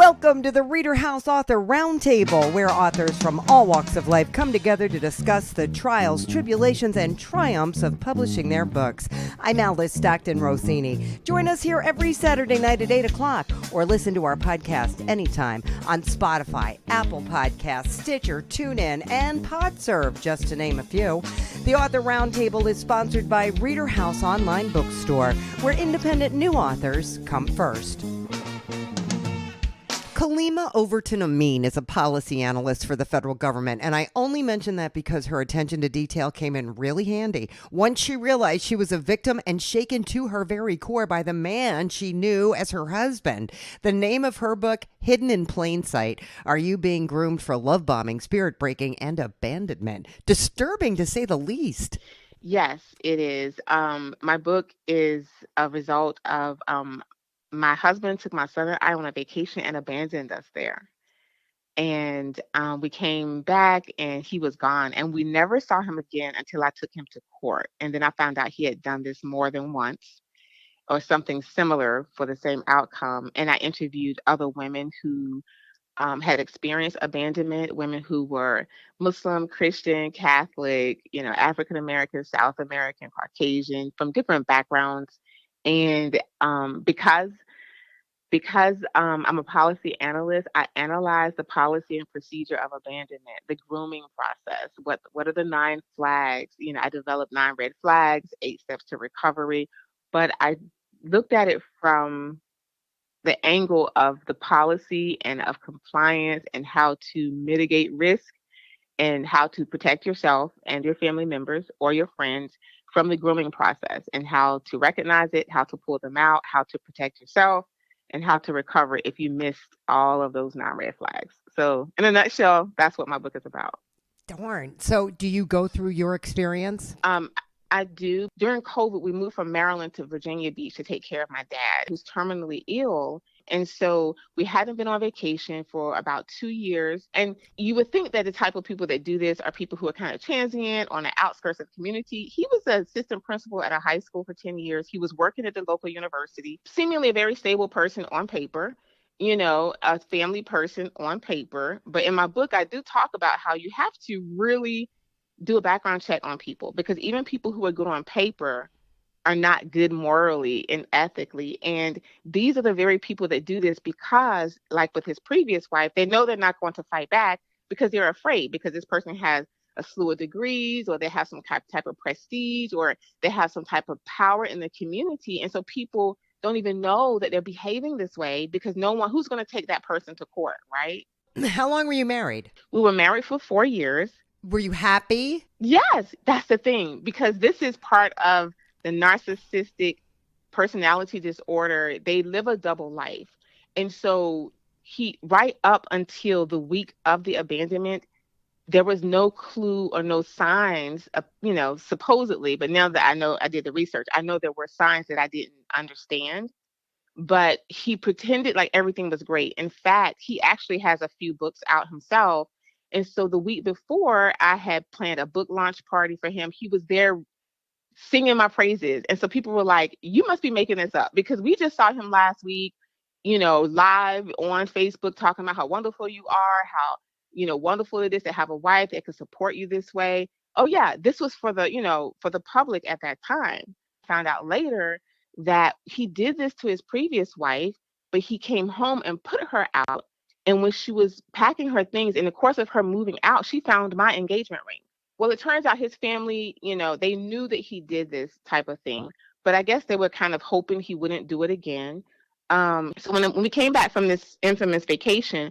Welcome to the ReaderHouse Author Roundtable, where authors from all walks of life come together to discuss the trials, tribulations, and triumphs of publishing their books. I'm Alice Stockton Rossini. Join us here every Saturday night at 8 o'clock, or listen to our podcast anytime on Spotify, Apple Podcasts, Stitcher, TuneIn, and PodServe, just to name a few. The Author Roundtable is sponsored by ReaderHouse Online Bookstore, where independent new authors come first. Kaleema Overton Ameen is a policy analyst for the federal government, and I only mention that because her attention to detail came in really handy. Once she realized she was a victim and shaken to her very core by the man she knew as her husband. The name of her book, Hidden in Plain Sight, Are You Being Groomed for Love Bombing, Spirit Breaking, and Abandonment? Disturbing, to say the least. Yes, it is. My book is a result of my husband took my son and I on a vacation and abandoned us there. And we came back and he was gone. And we never saw him again until I took him to court. And then I found out he had done this more than once or something similar for the same outcome. And I interviewed other women who had experienced abandonment, women who were Muslim, Christian, Catholic, African American, South American, Caucasian, from different backgrounds. And because I'm a policy analyst, I analyze the policy and procedure of abandonment, the grooming process. What are the 9 flags? I developed 9 red flags, 8 steps to recovery, but I looked at it from the angle of the policy and of compliance and how to mitigate risk and how to protect yourself and your family members or your friends from the grooming process, and how to recognize it, how to pull them out, how to protect yourself, and how to recover if you missed all of those 9 red flags. So in a nutshell, that's what my book is about. Darn. So do you go through your experience? I do. During COVID, we moved from Maryland to Virginia Beach to take care of my dad, who's terminally ill. And so we hadn't been on vacation for about 2 years. And you would think that the type of people that do this are people who are kind of transient on the outskirts of the community. He was an assistant principal at a high school for 10 years. He was working at the local university, seemingly a very stable person on paper, a family person on paper. But in my book, I do talk about how you have to really do a background check on people, because even people who are good on paper are not good morally and ethically. And these are the very people that do this because, like with his previous wife, they know they're not going to fight back because they're afraid, because this person has a slew of degrees, or they have some type of prestige, or they have some type of power in the community. And so people don't even know that they're behaving this way, because no one who's going to take that person to court, right? How long were you married? We were married for 4 years. Were you happy? Yes, that's the thing, because this is part of the narcissistic personality disorder. They live a double life. And so right up until the week of the abandonment, there was no clue or no signs of, supposedly, but now that I know, I did the research, I know there were signs that I didn't understand, but he pretended like everything was great. In fact, he actually has a few books out himself. And so the week before, I had planned a book launch party for him. He was there singing my praises. And so people were like, you must be making this up, because we just saw him last week, live on Facebook talking about how wonderful you are, how, wonderful it is to have a wife that can support you this way. Oh yeah, this was for the public at that time. Found out later that he did this to his previous wife, but he came home and put her out. And when she was packing her things, in the course of her moving out, she found my engagement ring. Well, it turns out his family, they knew that he did this type of thing, but I guess they were kind of hoping he wouldn't do it again. So when we came back from this infamous vacation,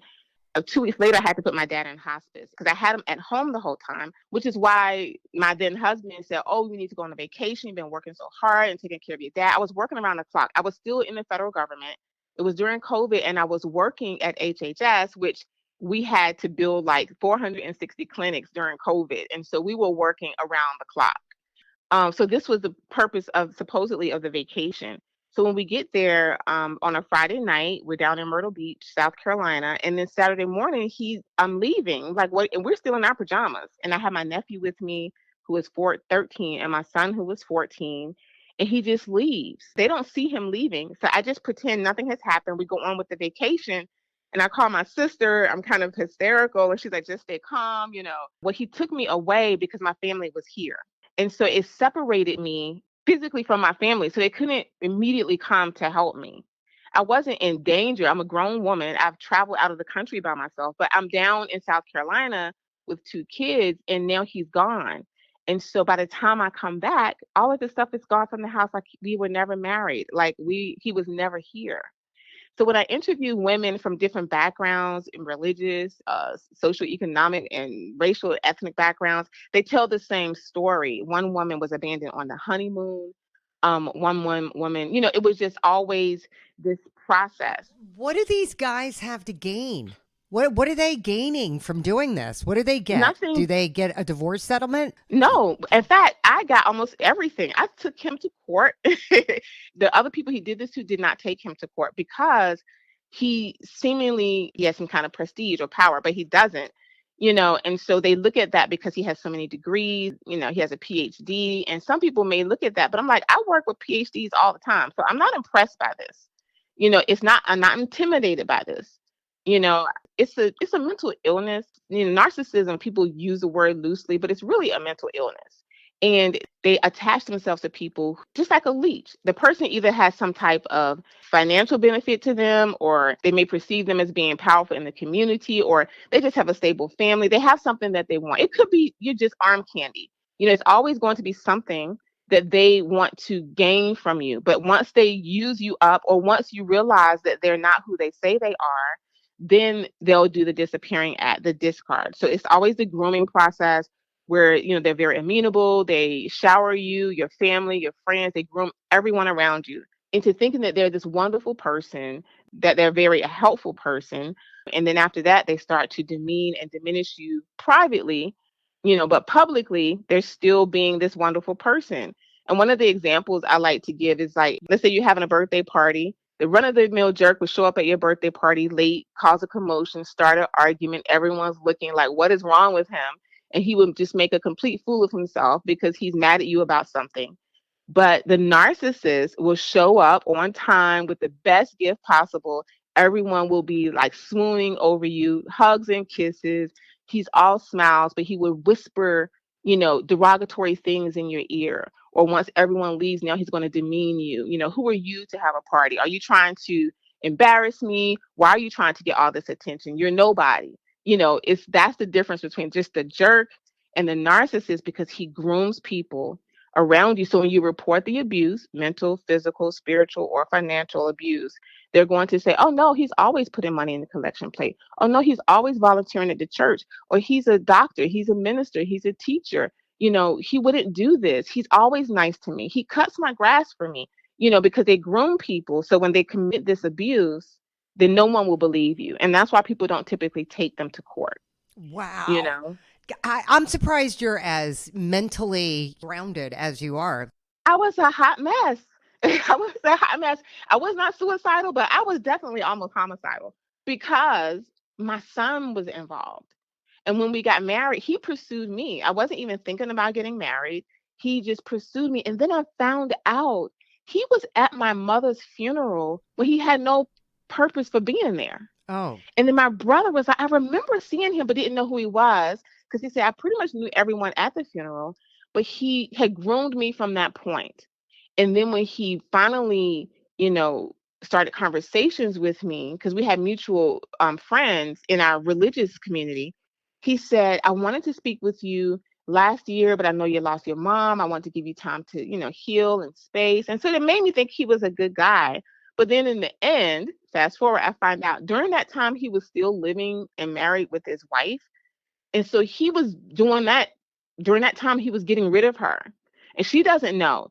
2 weeks later, I had to put my dad in hospice because I had him at home the whole time, which is why my then husband said, oh, you need to go on a vacation. You've been working so hard and taking care of your dad. I was working around the clock. I was still in the federal government. It was during COVID, and I was working at HHS, which we had to build like 460 clinics during COVID. And so we were working around the clock. So this was the purpose of supposedly of the vacation. So when we get there on a Friday night, we're down in Myrtle Beach, South Carolina. And then Saturday morning, I'm leaving. Like, what? And we're still in our pajamas. And I have my nephew with me who is 13 and my son who was 14. And he just leaves. They don't see him leaving. So I just pretend nothing has happened. We go on with the vacation. And I call my sister, I'm kind of hysterical. And she's like, just stay calm, you know. Well, he took me away because my family was here. And so it separated me physically from my family. So they couldn't immediately come to help me. I wasn't in danger. I'm a grown woman. I've traveled out of the country by myself, but I'm down in South Carolina with two kids, and now he's gone. And so by the time I come back, all of the stuff is gone from the house. Like we were never married. He was never here. So when I interview women from different backgrounds, in religious, social, economic, and racial, ethnic backgrounds, they tell the same story. One woman was abandoned on the honeymoon. One woman, you know, it was just always this process. What do these guys have to gain? What are they gaining from doing this? What do they get? Do Nothing. they get a divorce settlement? No, in fact, I got almost everything. I took him to court. The other people he did this to did not take him to court because he has some kind of prestige or power, but he doesn't, you know. And so they look at that because he has so many degrees, you know, he has a PhD, and some people may look at that, but I'm like, I work with PhDs all the time, so I'm not impressed by this. You know, I'm not intimidated by this. You know, it's a mental illness. You know, narcissism, people use the word loosely, but it's really a mental illness. And they attach themselves to people just like a leech. The person either has some type of financial benefit to them, or they may perceive them as being powerful in the community, or they just have a stable family. They have something that they want. It could be you're just arm candy. You know, it's always going to be something that they want to gain from you. But once they use you up, or once you realize that they're not who they say they are, then they'll do the disappearing act, the discard. So it's always the grooming process where, you know, they're very amenable. They shower you, your family, your friends, they groom everyone around you into thinking that they're this wonderful person, that they're very a helpful person. And then after that, they start to demean and diminish you privately, you know, but publicly, they're still being this wonderful person. And one of the examples I like to give is like, let's say you're having a birthday party. The run of the mill jerk would show up at your birthday party late, cause a commotion, start an argument. Everyone's looking like, what is wrong with him? And he would just make a complete fool of himself because he's mad at you about something. But the narcissist will show up on time with the best gift possible. Everyone will be like swooning over you, hugs and kisses. He's all smiles, but he would whisper, you know, derogatory things in your ear. Or once everyone leaves, now he's going to demean you. You know, who are you to have a party? Are you trying to embarrass me? Why are you trying to get all this attention? You're nobody. You know, that's the difference between just the jerk and the narcissist, because he grooms people around you. So when you report the abuse, mental, physical, spiritual, or financial abuse, they're going to say, oh no, he's always putting money in the collection plate. Oh no, he's always volunteering at the church. Or he's a doctor, he's a minister, he's a teacher. You know, he wouldn't do this. He's always nice to me. He cuts my grass for me, you know, because they groom people. So when they commit this abuse, then no one will believe you. And that's why people don't typically take them to court, you Wow. know. I'm surprised you're as mentally grounded as you are. I was a hot mess. I was a hot mess. I was not suicidal, but I was definitely almost homicidal because my son was involved. And when we got married, he pursued me. I wasn't even thinking about getting married. He just pursued me. And then I found out he was at my mother's funeral when he had no purpose for being there. Oh, And then my brother was like, I remember seeing him, but didn't know who he was because he said, I pretty much knew everyone at the funeral, but he had groomed me from that point. And then when he finally, you know, started conversations with me, because we had mutual friends in our religious community, he said, I wanted to speak with you last year, but I know you lost your mom. I want to give you time to, you know, heal and space. And so it made me think he was a good guy. But then in the end, fast forward, I find out during that time he was still living and married with his wife. And so he was doing that during that time he was getting rid of her. And she doesn't know.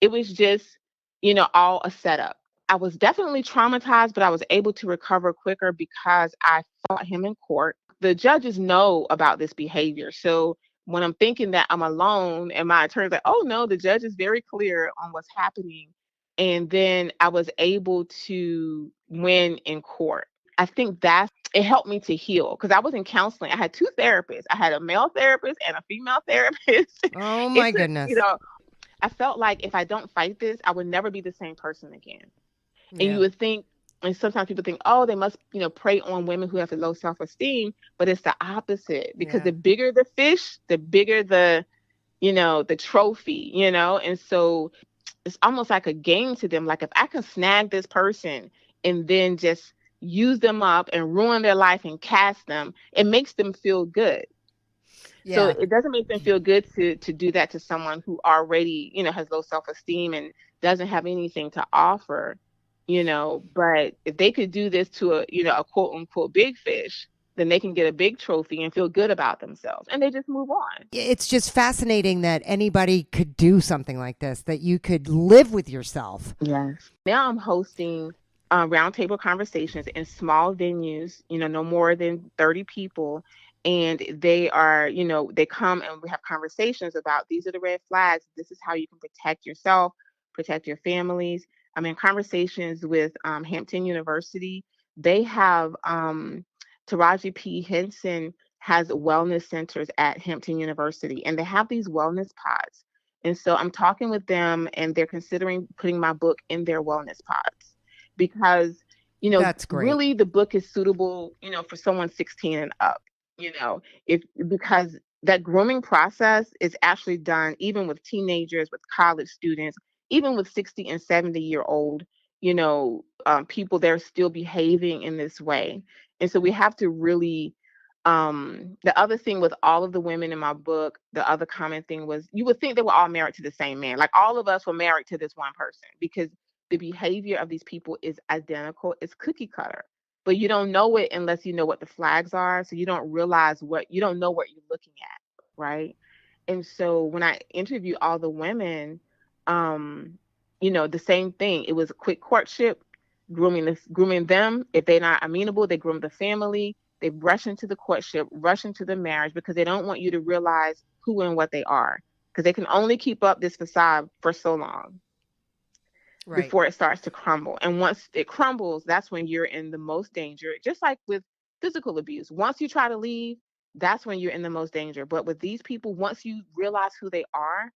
It was just, you know, all a setup. I was definitely traumatized, but I was able to recover quicker because I fought him in court. The judges know about this behavior. So when I'm thinking that I'm alone and my attorney's like, oh no, the judge is very clear on what's happening. And then I was able to win in court. I think that it helped me to heal because I was in counseling. I had two therapists. I had a male therapist and a female therapist. oh It my took, you goodness. know, I felt like if I don't fight this, I would never be the same person again. And you Yeah. would think And sometimes people think, oh, they must, prey on women who have a low self-esteem, but it's the opposite, because Yeah. the bigger the fish, the bigger the trophy, and so it's almost like a game to them. Like, if I can snag this person and then just use them up and ruin their life and cast them, it makes them feel good. So Yeah. it doesn't make them feel good to do that to someone who already, has low self-esteem and doesn't have anything to offer, but if they could do this to a quote unquote big fish, then they can get a big trophy and feel good about themselves, and they just move on. It's just fascinating that anybody could do something like this, that you could live with yourself. Yes. Now I'm hosting roundtable conversations in small venues, no more than 30 people. And they are, they come and we have conversations about, these are the red flags. This is how you can protect yourself, protect your families. I'm in conversations with Hampton University. They have, Taraji P. Henson has wellness centers at Hampton University, and they have these wellness pods. And so I'm talking with them, and they're considering putting my book in their wellness pods, because, That's great. really the book is suitable, for someone 16 and up, if because that grooming process is actually done even with teenagers, with college students, even with 60 and 70-year-old, people, they're still behaving in this way. And so we have to really, the other thing with all of the women in my book, the other common thing was, you would think they were all married to the same man. Like, all of us were married to this one person, because the behavior of these people is identical. It's cookie cutter. But you don't know it unless you know what the flags are. So you don't realize you don't know what you're looking at, right? And so when I interview all the women, um, the same thing. It was a quick courtship, grooming them. If they're not amenable, they groom the family. They rush into the courtship, rush into the marriage, because they don't want you to realize who and what they are. Because they can only keep up this facade for so long Right. before it starts to crumble. And once it crumbles, that's when you're in the most danger. Just like with physical abuse, once you try to leave, that's when you're in the most danger. But with these people, once you realize who they are,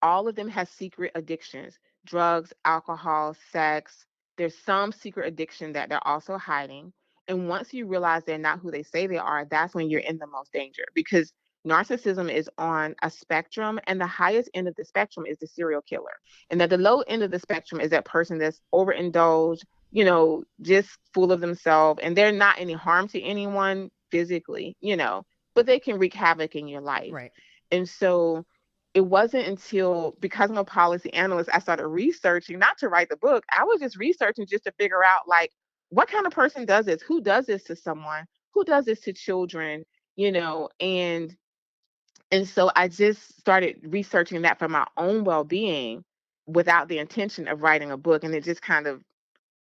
all of them have secret addictions: drugs, alcohol, sex. There's some secret addiction that they're also hiding. And once you realize they're not who they say they are, that's when you're in the most danger, because narcissism is on a spectrum, and the highest end of the spectrum is the serial killer. And at the low end of the spectrum is that person that's overindulged, just full of themselves, and they're not any harm to anyone physically, but they can wreak havoc in your life. Right. And so it wasn't until, because I'm a policy analyst, I started researching, not to write the book. I was just researching just to figure out, like, what kind of person does this? Who does this to someone? Who does this to children? And so I just started researching that for my own well-being, without the intention of writing a book. And it just kind of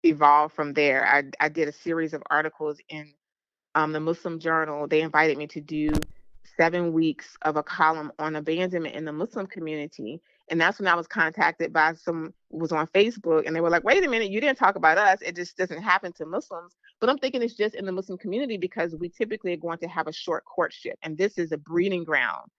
evolved from there. I did a series of articles in the Muslim Journal. They invited me to do 7 weeks of a column on abandonment in the Muslim community. And that's when I was contacted by some, was on Facebook, and they were like, wait a minute, you didn't talk about us. It just doesn't happen to Muslims. But I'm thinking it's just in the Muslim community, because we typically are going to have a short courtship. And this is a breeding ground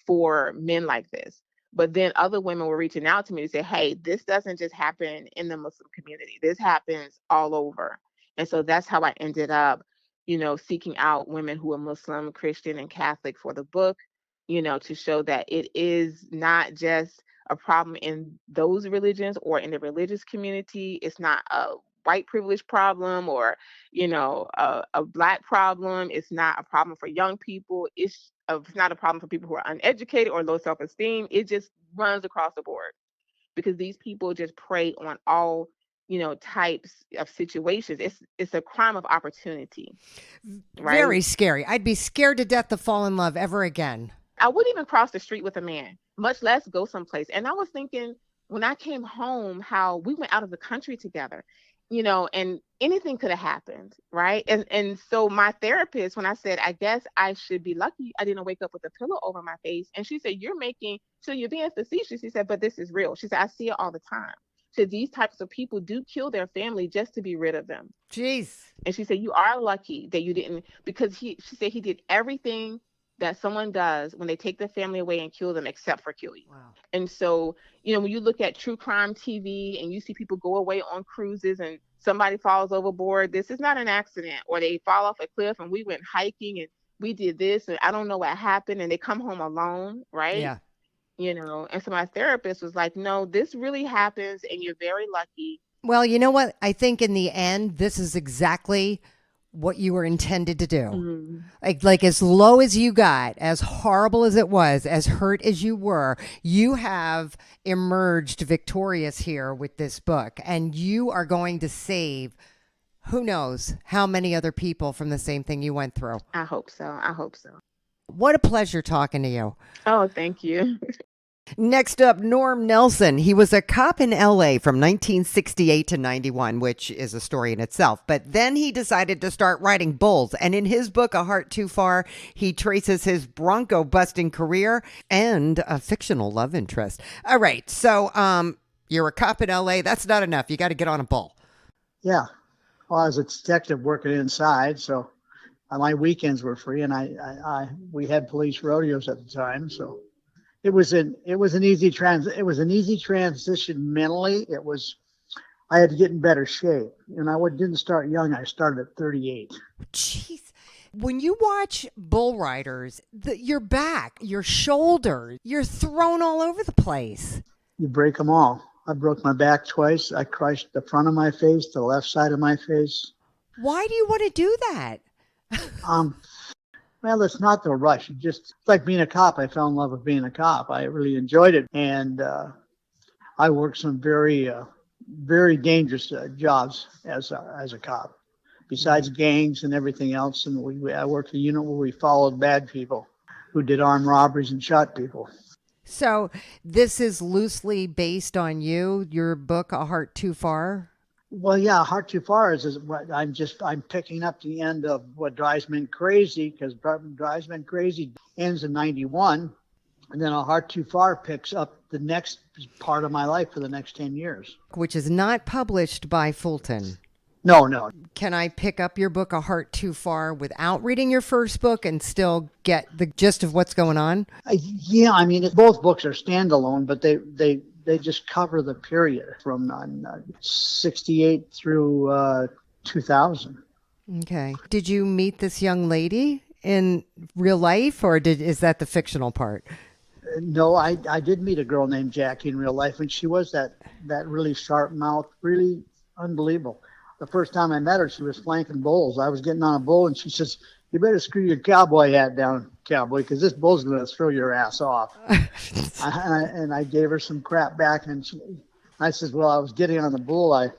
for men like this. But then other women were reaching out to me to say, hey, this doesn't just happen in the Muslim community. This happens all over. And so that's how I ended up, seeking out women who are Muslim, Christian, and Catholic for the book, to show that it is not just a problem in those religions or in the religious community. It's not a white privilege problem, or, a black problem. It's not a problem for young people. It's not a problem for people who are uneducated or low self-esteem. It just runs across the board, because these people just prey on all, types of situations. It's a crime of opportunity, right? Very scary. I'd be scared to death to fall in love ever again. I wouldn't even cross the street with a man, much less go someplace. And I was thinking, when I came home, how we went out of the country together, and anything could have happened, right? And so my therapist, when I said, I guess I should be lucky I didn't wake up with a pillow over my face, and she said, you're being facetious. She said, but this is real. She said, I see it all the time. So these types of people do kill their family just to be rid of them. Jeez. And she said, you are lucky that you didn't, because she said he did everything that someone does when they take the family away and kill them except for kill you. Wow. And so, when you look at true crime TV and you see people go away on cruises and somebody falls overboard, this is not an accident. Or they fall off a cliff and we went hiking and we did this and I don't know what happened, and they come home alone, right? Yeah. And so my therapist was like, no, this really happens and you're very lucky. Well, you know what? I think in the end, this is exactly what you were intended to do. Mm. Like as low as you got, as horrible as it was, as hurt as you were, you have emerged victorious here with this book, and you are going to save who knows how many other people from the same thing you went through. I hope so. I hope so. What a pleasure talking to you. Oh, thank you. Next up, Norm Nelson. He was a cop in L.A. from 1968 to 91, which is a story in itself. But then he decided to start writing bulls. And in his book, A Heart Too Far, he traces his bronco-busting career and a fictional love interest. All right. So you're a cop in L.A. That's not enough. You got to get on a bull. Yeah. Well, I was a detective working inside, so my weekends were free, and we had police rodeos at the time, so it was an easy transition mentally. I had to get in better shape, and I didn't start young. I started at 38. Jeez. When you watch bull riders, your back, your shoulders, you're thrown all over the place. You break them all. I broke my back twice. I crushed the front of my face, the left side of my face. Why do you want to do that? Well, it's not the rush. It's like being a cop. I fell in love with being a cop. I really enjoyed it. And I worked some very, very dangerous jobs as a cop, besides gangs and everything else. And I worked a unit where we followed bad people who did armed robberies and shot people. So this is loosely based on your book, A Heart Too Far? Well, yeah, Heart Too Far is what I'm picking up the end of what drives men crazy, because drives men crazy ends in 91, and then A Heart Too Far picks up the next part of my life for the next 10 years. Which is not published by Fulton. No. Can I pick up your book, A Heart Too Far, without reading your first book and still get the gist of what's going on? Yeah, I mean, both books are standalone, but they just cover the period from 68 through 2000. Okay. Did you meet this young lady in real life, or is that the fictional part? No, I did meet a girl named Jackie in real life, and she was that really sharp mouth, really unbelievable. The first time I met her, she was flanking bulls. I was getting on a bull, and she says, "You better screw your cowboy hat down, cowboy, because this bull's going to throw your ass off." And I gave her some crap back, and I says, "Well, I was getting on the bull. I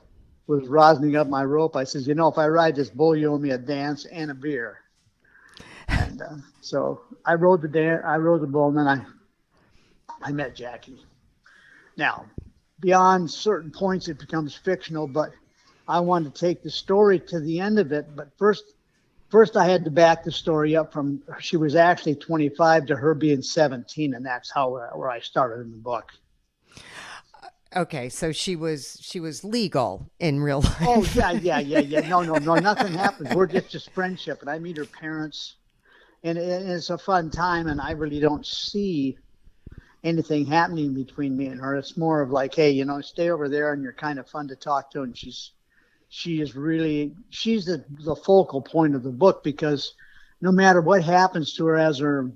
was rosining up my rope. I says, if I ride this bull, you owe me a dance and a beer." And so I rode the bull, and then I met Jackie. Now, beyond certain points, it becomes fictional, but I wanted to take the story to the end of it. But first I had to back the story up from she was actually 25 to her being 17, and that's where I started in the book. Okay, so she was legal in real life. Oh yeah. No, nothing happens. We're just friendship, and I meet her parents, and it's a fun time. And I really don't see anything happening between me and her. It's more of like, hey, stay over there, and you're kind of fun to talk to, and she's the focal point of the book, because no matter what happens to her after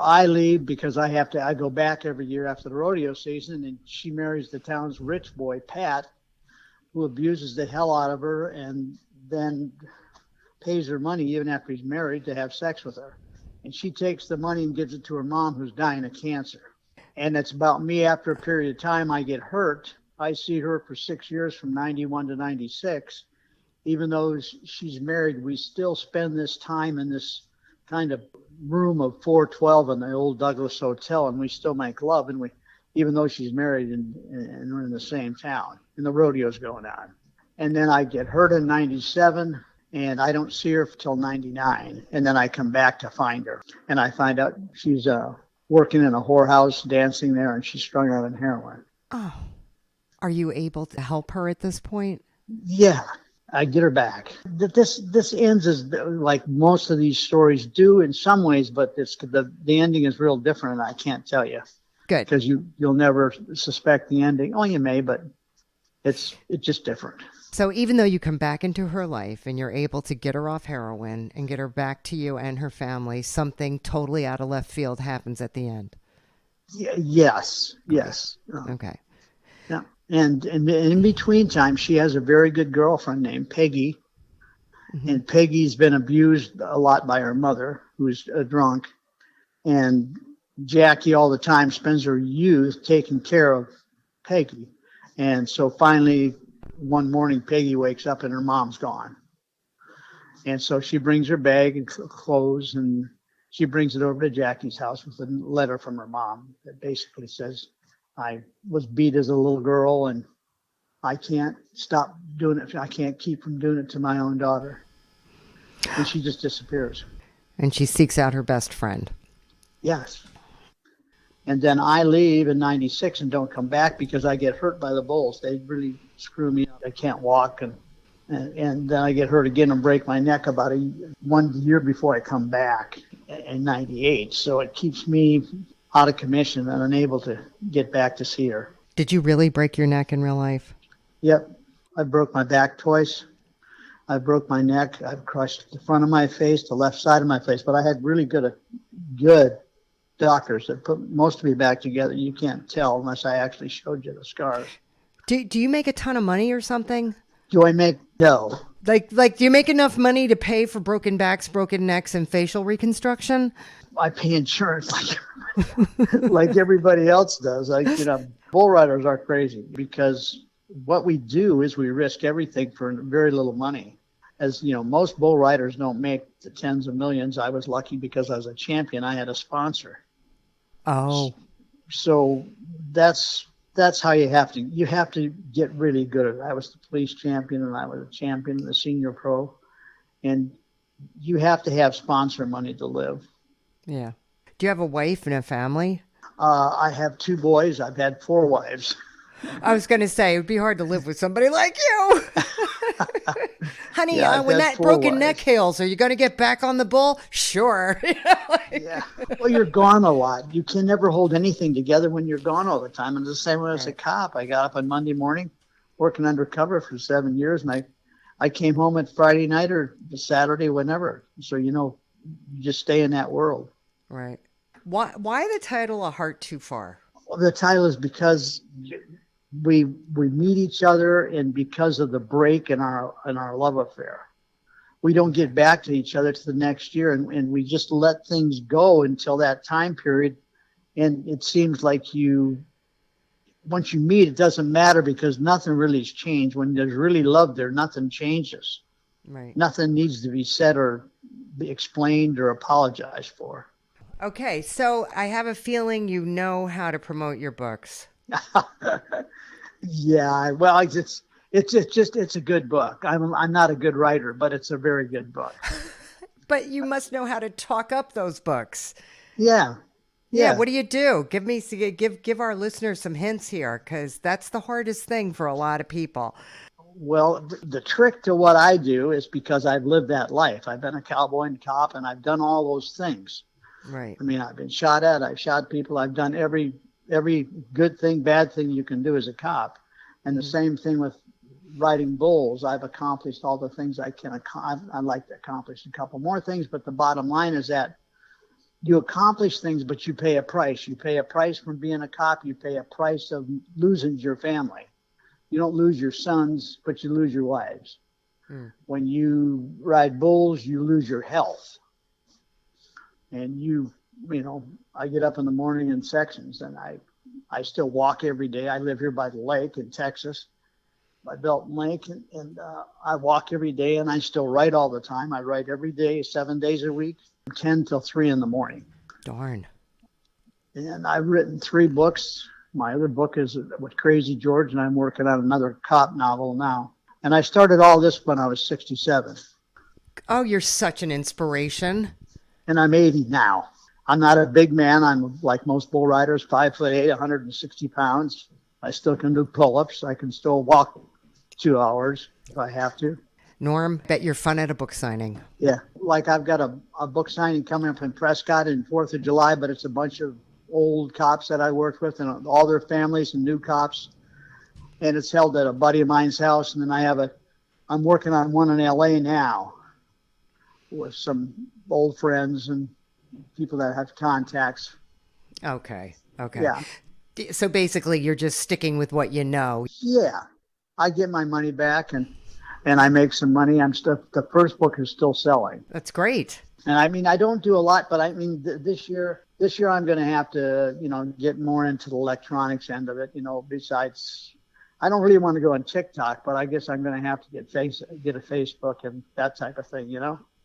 I leave, because I go back every year after the rodeo season, and she marries the town's rich boy, Pat, who abuses the hell out of her and then pays her money even after he's married to have sex with her. And she takes the money and gives it to her mom, who's dying of cancer. And it's about me. After a period of time, I get hurt. I see her for 6 years, from 91 to 96. Even though she's married, we still spend this time in this kind of room of 412 in the old Douglas Hotel, and we still make love. And even though she's married and we're in the same town, and the rodeo's going on. And then I get hurt in 97, and I don't see her till 99. And then I come back to find her, and I find out she's working in a whorehouse, dancing there, and she's strung out on heroin. Oh. Are you able to help her at this point? Yeah. I get her back. This ends as like most of these stories do in some ways, but the ending is real different. I can't tell you. Good. Because you'll never suspect the ending. Oh, you may, but it's just different. So even though you come back into her life and you're able to get her off heroin and get her back to you and her family, something totally out of left field happens at the end. Yes. Okay. Yeah. And in between time, she has a very good girlfriend named Peggy. Mm-hmm. And Peggy's been abused a lot by her mother, who's a drunk. And Jackie all the time spends her youth taking care of Peggy. And so finally, one morning, Peggy wakes up and her mom's gone. And so she brings her bag and clothes, and she brings it over to Jackie's house with a letter from her mom that basically says, I was beat as a little girl, and I can't stop doing it. I can't keep from doing it to my own daughter. And she just disappears. And she seeks out her best friend. Yes. And then I leave in 96 and don't come back because I get hurt by the bulls. They really screw me up. I can't walk. And then I get hurt again and break my neck about 1 year before I come back in 98. So it keeps me out of commission and unable to get back to see her. Did you really break your neck in real life? Yep. I broke my back twice. I broke my neck. I've crushed the front of my face, the left side of my face. But I had really good doctors that put most of me back together. You can't tell unless I actually showed you the scars. Do you make a ton of money or something? Do I make no? Like do you make enough money to pay for broken backs, broken necks, and facial reconstruction? I pay insurance like everybody else does. Bull riders are crazy because what we do is we risk everything for very little money. As you know, most bull riders don't make the tens of millions. I was lucky because I was a champion. I had a sponsor. Oh. So that's how you have to get really good at it. I was the police champion and I was a champion in the senior pro. And you have to have sponsor money to live. Yeah. Do you have a wife and a family? I have 2 boys. I've had 4 wives. I was going to say, it would be hard to live with somebody like you. Honey, when that broken neck heals, are you going to get back on the bull? Sure. Yeah. Well, you're gone a lot. You can never hold anything together when you're gone all the time. And the same way as a cop. I got up on Monday morning working undercover for 7 years, and I came home at Friday night or Saturday, whenever. So, you just stay in that world. Right. Why the title A Heart Too Far? Well, the title is because we meet each other, and because of the break in our love affair, we don't get back to each other to the next year, and we just let things go until that time period. And it seems like once you meet, it doesn't matter because nothing really has changed. When there's really love there, nothing changes. Right. Nothing needs to be said or be explained or apologized for. Okay, so I have a feeling you know how to promote your books. Yeah, well, it's a good book. I'm not a good writer, but it's a very good book. But you must know how to talk up those books. Yeah. What do you do? Give our listeners some hints here, because that's the hardest thing for a lot of people. Well, the trick to what I do is because I've lived that life. I've been a cowboy and cop, and I've done all those things. Right. I mean, I've been shot at. I've shot people. I've done every good thing, bad thing you can do as a cop. And the same thing with riding bulls. I've accomplished all the things I can. I'd like to accomplish a couple more things, but the bottom line is that you accomplish things, but you pay a price. You pay a price from being a cop. You pay a price of losing your family. You don't lose your sons, but you lose your wives. When you ride bulls, you lose your health. And I get up in the morning in sections, and I still walk every day. I live here by the lake in Texas, by Belton Lake, and I walk every day, and I still write all the time. I write every day, 7 days a week, 10 till 3 in the morning. Darn. And I've written 3 books. My other book is with Crazy George, and I'm working on another cop novel now. And I started all this when I was 67. Oh, you're such an inspiration. And I'm 80 now. I'm not a big man. I'm like most bull riders, 5'8", 160 pounds. I still can do pull-ups. I can still walk 2 hours if I have to. Norm, bet you're fun at a book signing. Yeah, like I've got a book signing coming up in Prescott in 4th of July, but it's a bunch of old cops that I worked with and all their families and new cops. And it's held at a buddy of mine's house. And then I'm working on one in LA now with some old friends and people that have contacts. Okay. Yeah. So basically you're just sticking with what you know. Yeah. I get my money back and I make some money. The first book is still selling. That's great. And I mean, I don't do a lot, but I mean, this year I'm going to have to, get more into the electronics end of it, besides, I don't really want to go on TikTok, but I guess I'm going to have to get a Facebook and that type of thing,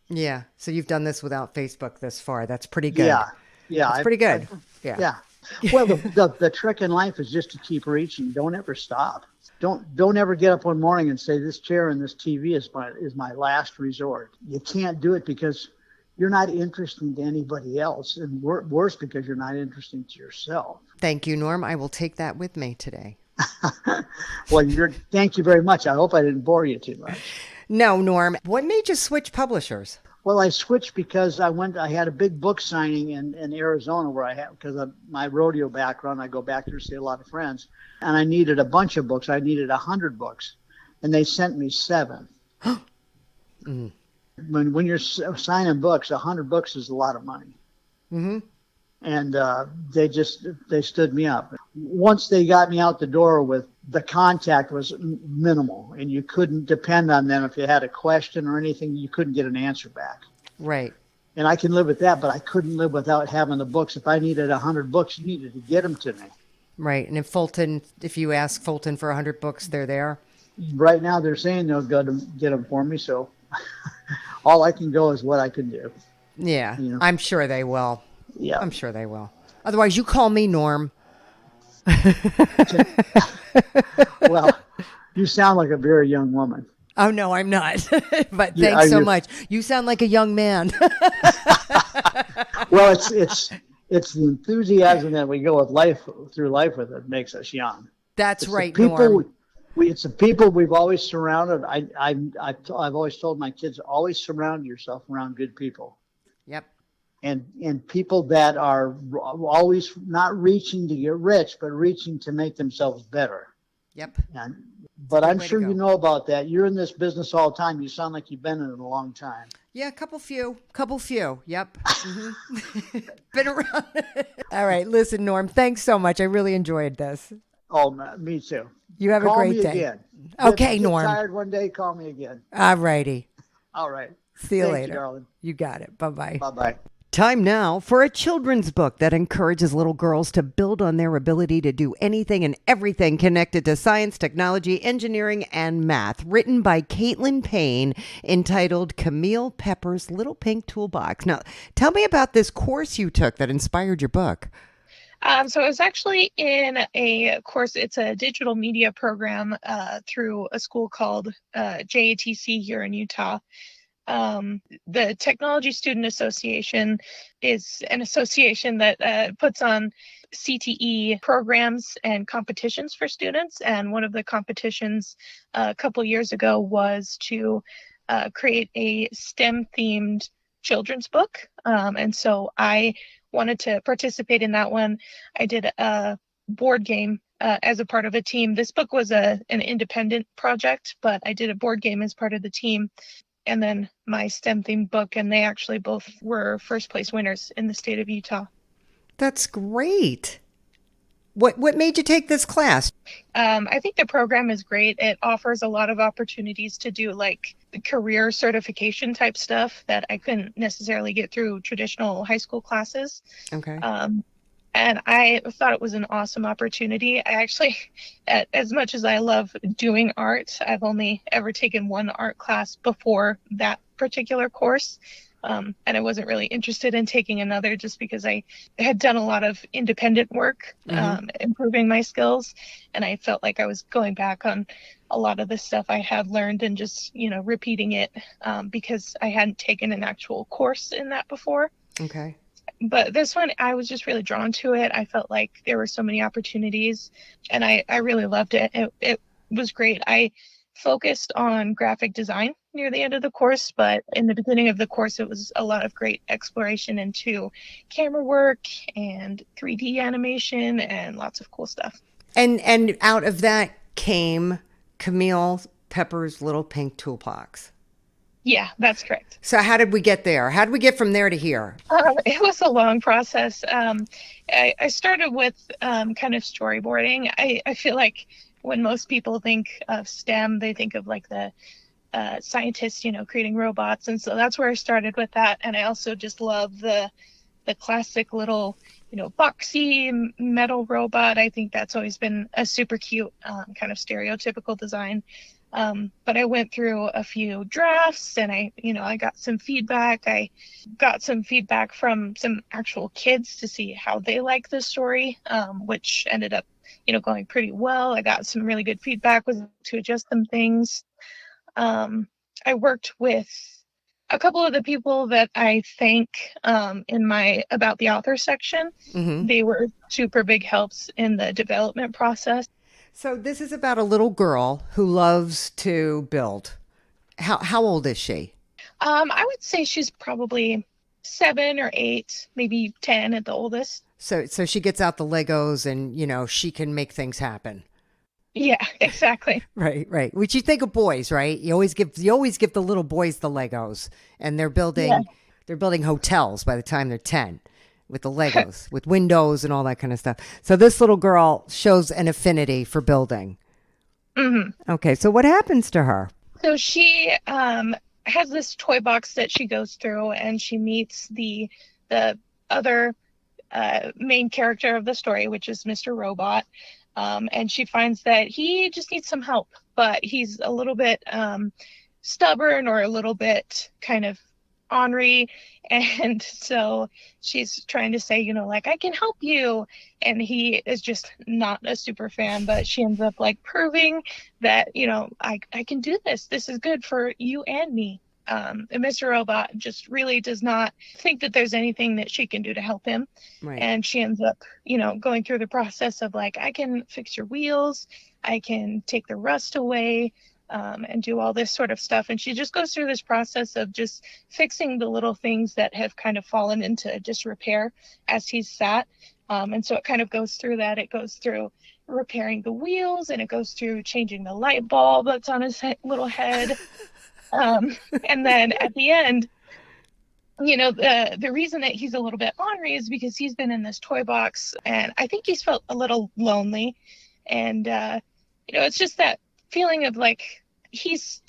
Yeah. So you've done this without Facebook this far. That's pretty good. Yeah. That's pretty good. Yeah. Well, the trick in life is just to keep reaching. Don't ever stop. Don't ever get up one morning and say this chair and this TV is my last resort. You can't do it because you're not interesting to anybody else, and worse because you're not interesting to yourself. Thank you, Norm. I will take that with me today. Well, thank you very much. I hope I didn't bore you too much. No, Norm. What made you switch publishers? Well, I switched because I had a big book signing in Arizona because of my rodeo background. I go back there to see a lot of friends, and I needed a bunch of books. I needed 100 books, and they sent me 7. Mm. When you're signing books, 100 books is a lot of money. Mm-hmm. And they stood me up. Once they got me out the door the contact was minimal, and you couldn't depend on them. If you had a question or anything, you couldn't get an answer back. Right. And I can live with that, but I couldn't live without having the books. If I needed 100 books, you needed to get them to me. Right. And if you ask Fulton for 100 books, they're there. Right now they're saying they'll go to get them for me. So all I can go is what I can do. Yeah. I'm sure they will. Yeah. I'm sure they will. Otherwise, you call me Norm. Well, you sound like a very young woman. Oh, no, I'm not. But thanks so much. You sound like a young man. Well, it's the enthusiasm that we go through life with that makes us young. That's right, Norm. It's the people we've always surrounded. I've always told my kids, always surround yourself around good people. Yep. And people that are always not reaching to get rich, but reaching to make themselves better. Yep. But I'm sure you know about that. You're in this business all the time. You sound like you've been in it a long time. Yeah, couple few. Yep. Mm-hmm. Been around. All right. Listen, Norm, thanks so much. I really enjoyed this. Oh, me too. You have a great day. Call me again. Okay, if you Norm. Get tired one day, call me again. All righty. All right. See you later. Thank you, darling. You got it. Bye-bye. Bye-bye. Time now for a children's book that encourages little girls to build on their ability to do anything and everything connected to science, technology, engineering, and math. Written by Kaitlin Payne, entitled Camille Pepper's Little Pink Toolbox. Now, tell me about this course you took that inspired your book. So I was actually in a course. It's a digital media program through a school called JATC here in Utah. The Technology Student Association is an association that puts on CTE programs and competitions for students. And one of the competitions a couple years ago was to create a STEM-themed children's book. And so I wanted to participate in that one. I did a board game as a part of a team. This book was an independent project, but I did a board game as part of the team. And then my STEM-themed book, and they actually both were first-place winners in the state of Utah. That's great. What made you take this class? I think the program is great. It offers a lot of opportunities to do like career certification type stuff that I couldn't necessarily get through traditional high school classes. Okay. And I thought it was an awesome opportunity. I actually, as much as I love doing art, I've only ever taken one art class before that particular course. And I wasn't really interested in taking another just because I had done a lot of independent work, improving my skills. And I felt like I was going back on a lot of the stuff I had learned and just, repeating it because I hadn't taken an actual course in that before. Okay. But this one, I was just really drawn to it. I felt like there were so many opportunities and I really loved it. It was great. I focused on graphic design near the end of the course, but in the beginning of the course, it was a lot of great exploration into camera work and 3D animation and lots of cool stuff. And out of that came Camille Pepper's Little Pink Toolbox. Yeah, that's correct. So how did we get there? How did we get from there to here? It was a long process. I started with kind of storyboarding. I feel like when most people think of STEM, they think of like the scientists, creating robots. And so that's where I started with that. And I also just love the classic little, boxy metal robot. I think that's always been a super cute kind of stereotypical design. But I went through a few drafts and I got some feedback. I got some feedback from some actual kids to see how they like the story, which ended up, going pretty well. I got some really good feedback to adjust some things. I worked with a couple of the people that I thank in my About the Author section. Mm-hmm. They were super big helps in the development process. So this is about a little girl who loves to build. How old is she? I would say she's probably 7 or 8, maybe 10 at the oldest. So she gets out the Legos and, she can make things happen. Yeah, exactly. Right. Which you think of boys, right? You always give the little boys the Legos, and they're building hotels by the time they're 10 with the Legos, with windows and all that kind of stuff. So this little girl shows an affinity for building. Mm-hmm. Okay, so what happens to her? So she has this toy box that she goes through, and she meets the other main character of the story, which is Mr. Robot. And she finds that he just needs some help, but he's a little bit stubborn or a little bit kind of ornery. And so she's trying to say, I can help you. And he is just not a super fan, but she ends up proving that, I can do this. This is good for you and me. And Mr. Robot just really does not think that there's anything that she can do to help him. Right. And she ends up, going through the process of I can fix your wheels, I can take the rust away, and do all this sort of stuff. And she just goes through this process of just fixing the little things that have kind of fallen into disrepair as he's sat. And so it kind of goes through that. It goes through repairing the wheels, and it goes through changing the light bulb that's on his little head. And then at the end, the reason that he's a little bit ornery is because he's been in this toy box, and I think he's felt a little lonely. And, it's just that feeling of he's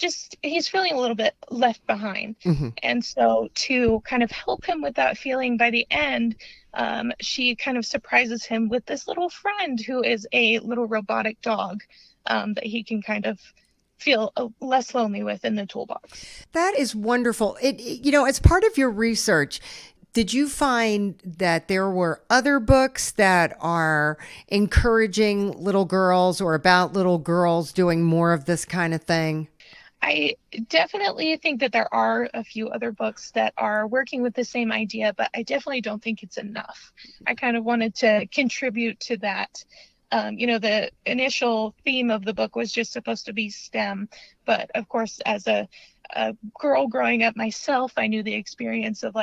feeling a little bit left behind. Mm-hmm. And so to kind of help him with that feeling, by the end, she kind of surprises him with this little friend who is a little robotic dog that he can kind of feel less lonely with in the toolbox. That is wonderful. As part of your research, did you find that there were other books that are encouraging little girls or about little girls doing more of this kind of thing? I definitely think that there are a few other books that are working with the same idea, but I definitely don't think it's enough. I kind of wanted to contribute to that. The initial theme of the book was just supposed to be STEM, but of course, as a girl growing up myself, I knew the experience of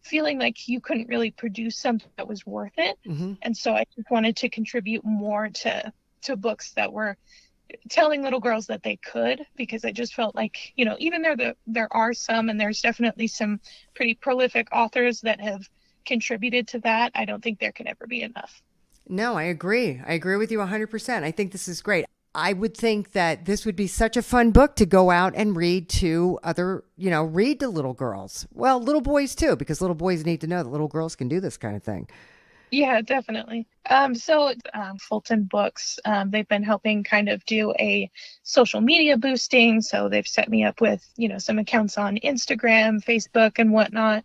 feeling like you couldn't really produce something that was worth it. Mm-hmm. And so I just wanted to contribute more to books that were telling little girls that they could, because I just felt like, even there are some, and there's definitely some pretty prolific authors that have contributed to that, I don't think there can ever be enough. No, I agree. I agree with you 100%. I think this is great. I would think that this would be such a fun book to go out and read to read to little girls. Well, little boys too, because little boys need to know that little girls can do this kind of thing. Yeah, definitely. Fulton Books, they've been helping kind of do a social media boosting. So they've set me up with, some accounts on Instagram, Facebook, and whatnot.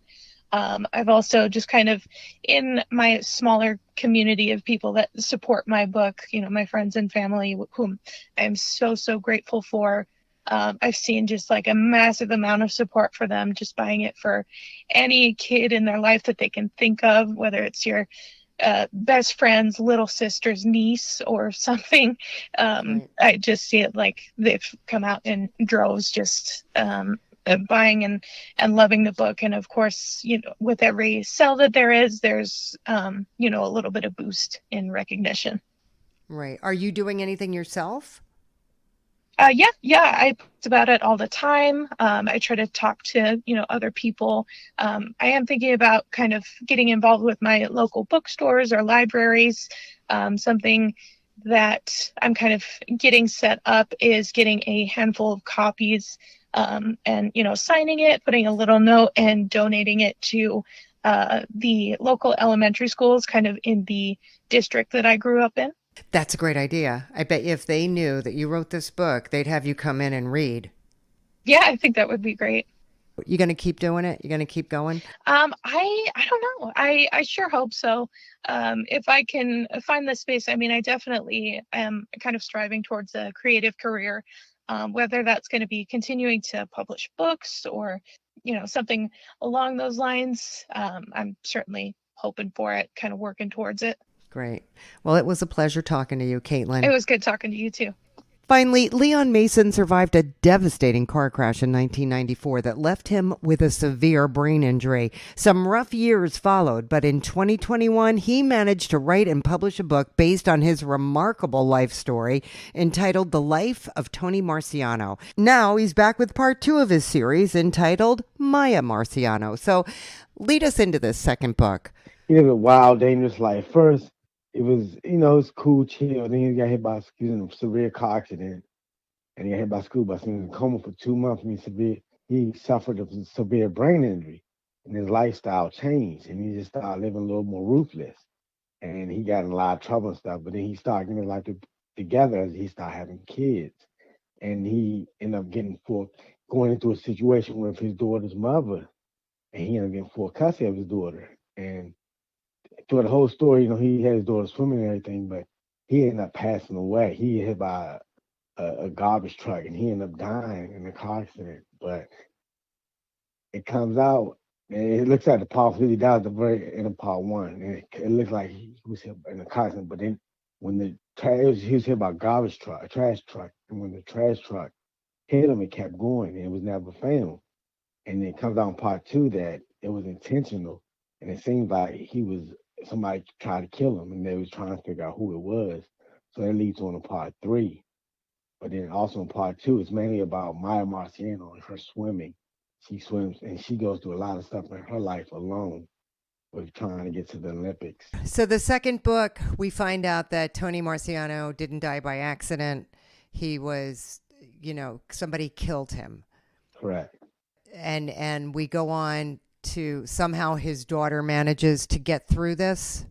I've also just kind of, in my smaller community of people that support my book, my friends and family, whom I'm so, so grateful for. I've seen just a massive amount of support for them, just buying it for any kid in their life that they can think of, whether it's your best friend's little sister's niece or something. Right. I just see it like they've come out in droves, just buying and loving the book. And of course, with every sell that there's a little bit of boost in recognition. Right. Are you doing anything yourself? Yeah, I post about it all the time. I try to talk to, other people. I am thinking about kind of getting involved with my local bookstores or libraries. Something that I'm kind of getting set up is getting a handful of copies, and, signing it, putting a little note and donating it to the local elementary schools kind of in the district that I grew up in. That's a great idea. I bet you if they knew that you wrote this book, they'd have you come in and read. Yeah, I think that would be great. You going to keep doing it? You going to keep going? I don't know. I sure hope so. If I can find the space, I mean, I definitely am kind of striving towards a creative career, whether that's going to be continuing to publish books or, something along those lines. I'm certainly hoping for it, kind of working towards it. Great. Well, it was a pleasure talking to you, It Kaitlin. was good talking to you too. Finally, Leon Mason survived a devastating car crash in 1994 that left him with a severe brain injury. Some rough years followed, but in 2021, he managed to write and publish a book based on his remarkable life story entitled The Life of Tony Marciano. Now he's back with part 2 of his series entitled Maya Marciano. So lead us into this second book. He lived a wild, dangerous life. First, it was, it was cool, chill. Then he got hit by he was in a severe car accident, and he got hit by a school bus. He was in a coma for 2 months. He suffered a severe brain injury, and his lifestyle changed, and he just started living a little more ruthless. And he got in a lot of trouble and stuff. But then he started getting his life together as he started having kids, and he ended up going into a situation with his daughter's mother, and he ended up getting full custody of his daughter. And through the whole story, he had his daughter swimming and everything, but he ended up passing away. He hit by a garbage truck, and he ended up dying in a car accident. But it comes out, and it looks like the part 50 died at the very end of part 1, and it looks like he was hit in a car accident. But then when he was hit by a trash truck, and when the trash truck hit him, it kept going, and it was never found. And it comes out in part 2 that it was intentional, and it seems like somebody tried to kill him, and they was trying to figure out who it was. So that leads on to part 3. But then also in part 2, it's mainly about Maya Marciano and her swimming. She swims, and she goes through a lot of stuff in her life alone with trying to get to the Olympics. So the second book, we find out that Tony Marciano didn't die by accident. He was, somebody killed him. Correct. And we go on to somehow his daughter manages to get through this.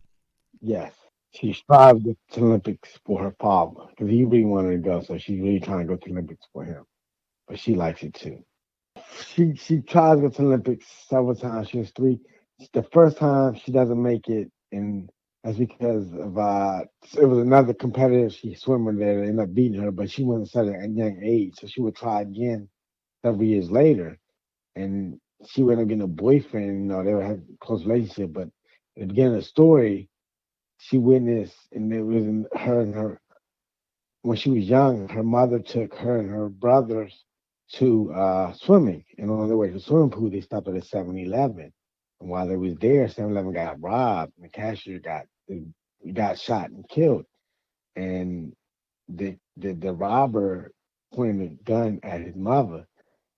Yes. She strives to go to the Olympics for her father because he really wanted to go, so she's really trying to go to the Olympics for him. But she likes it too. She tries to go to the Olympics several times. She has 3. The first time she doesn't make it, and that's because of it was another competitor, swimmer there that ended up beating her, but she wasn't set at a young age, so she would try again several years later, and she would end up getting a boyfriend. They would have a close relationship, but at the beginning of the story, she witnessed, and it was her when she was young. Her mother took her and her brothers to swimming, and on their way to the swimming pool, they stopped at a 7-Eleven. And while they was there, 7-Eleven got robbed, and the cashier got shot and killed. And the robber pointed a gun at his mother,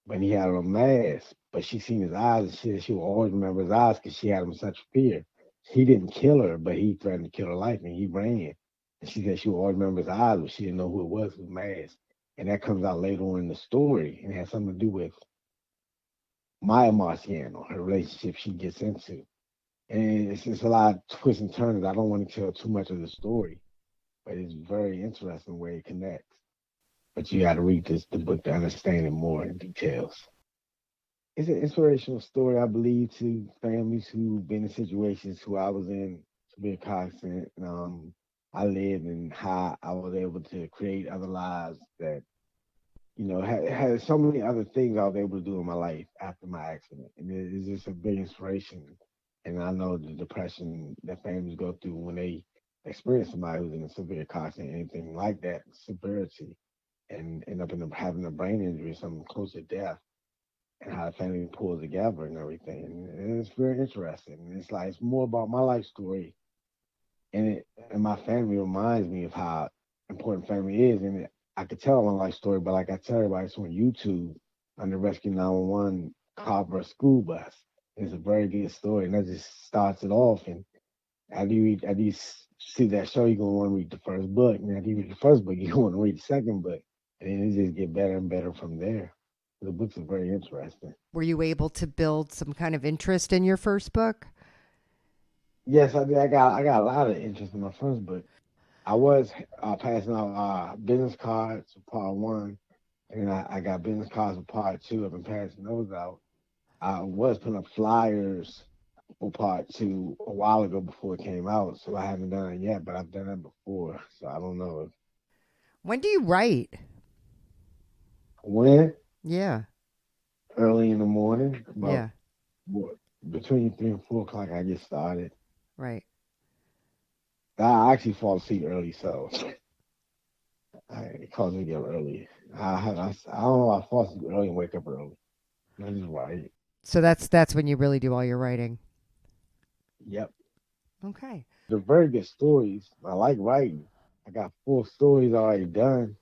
but he had on a mask. But she seen his eyes, and she said she will always remember his eyes because she had him in such fear. He didn't kill her, but he threatened to kill her life, and he ran. And she said she will always remember his eyes, but she didn't know who it was with the mask. And that comes out later on in the story, and it has something to do with Maya Marciano, her relationship she gets into. And it's a lot of twists and turns. I don't want to tell too much of the story, but it's very interesting where it connects. But you got to read the book to understand it more in details. It's an inspirational story, I believe, to families who've been in situations who I was in, to be cognizant. I lived, and how I was able to create other lives that, had so many other things I was able to do in my life after my accident. And it's just a big inspiration And I know the depression that families go through when they experience somebody who's in a severe car accident, anything like that, severity, and end up having a brain injury or something close to death, and how the family pulls together and everything. And it's very interesting. And it's like, it's more about my life story. And my family reminds me of how important family is. And I could tell my life story, but like I tell everybody, it's on YouTube under Rescue 911 car versus school bus. It's a very good story. And that just starts it off. And after you see that show, you're going to want to read the first book. And after you read the first book, you're going to want to read the second book. And then it just get better and better from there. The books are very interesting. Were you able to build some kind of interest in your first book? Yes, I did. I got a lot of interest in my first book. I was passing out business cards for part one, and I got business cards for part two. I've been passing those out. I was putting up flyers for part two a while ago before it came out, so I haven't done it yet, but I've done it before, so I don't know. When do you write? When? Yeah. Early in the morning. Yeah. Between 3 and 4 o'clock, I get started. Right. I actually fall asleep early, so it causes me to get up early. I don't know. I fall asleep early and wake up early. I just write. So that's when you really do all your writing. Yep. Okay. They're very good stories. I like writing. I got 4 stories already done.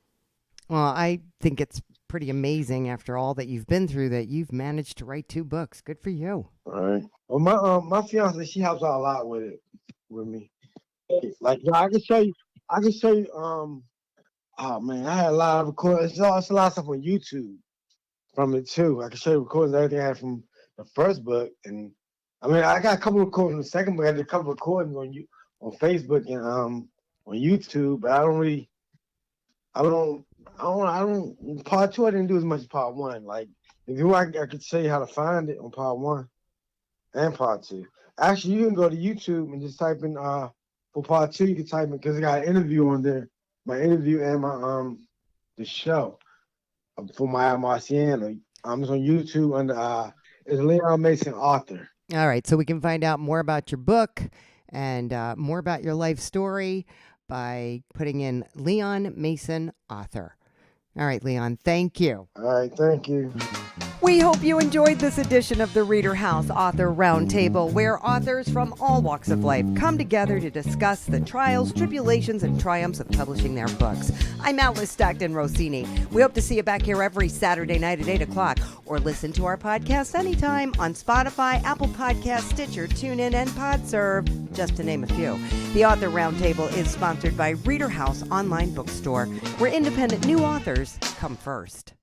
Well, I think it's pretty amazing after all that you've been through that you've managed to write 2 books. Good for you. All right. Well, my fiance, she helps out a lot with me. Like, I can show you. Oh man, I had a lot of recordings. It's a lot of stuff on YouTube from it too. I can show you recordings, everything I had from the first book, and I mean, I got a couple of recordings from the second book. I did a couple of recordings on Facebook and on YouTube, but I don't. Part two, I didn't do as much as part one. Like, if you want, I could show you how to find it on part one and part two. Actually, you can go to YouTube and just type in for part two. You can type in, because I got an interview on there, my interview and my the show for my Marciano. I'm on YouTube under it's Leon Mason Author. All right, so we can find out more about your book and more about your life story by putting in Leon Mason Author. All right, Leon, thank you. All right, thank you. We hope you enjoyed this edition of the ReaderHouse Author Roundtable, where authors from all walks of life come together to discuss the trials, tribulations, and triumphs of publishing their books. I'm Alice Stockton Rossini. We hope to see you back here every Saturday night at 8 o'clock, or listen to our podcast anytime on Spotify, Apple Podcasts, Stitcher, TuneIn, and PodServe, just to name a few. The Author Roundtable is sponsored by ReaderHouse Online Bookstore, where independent new authors come first.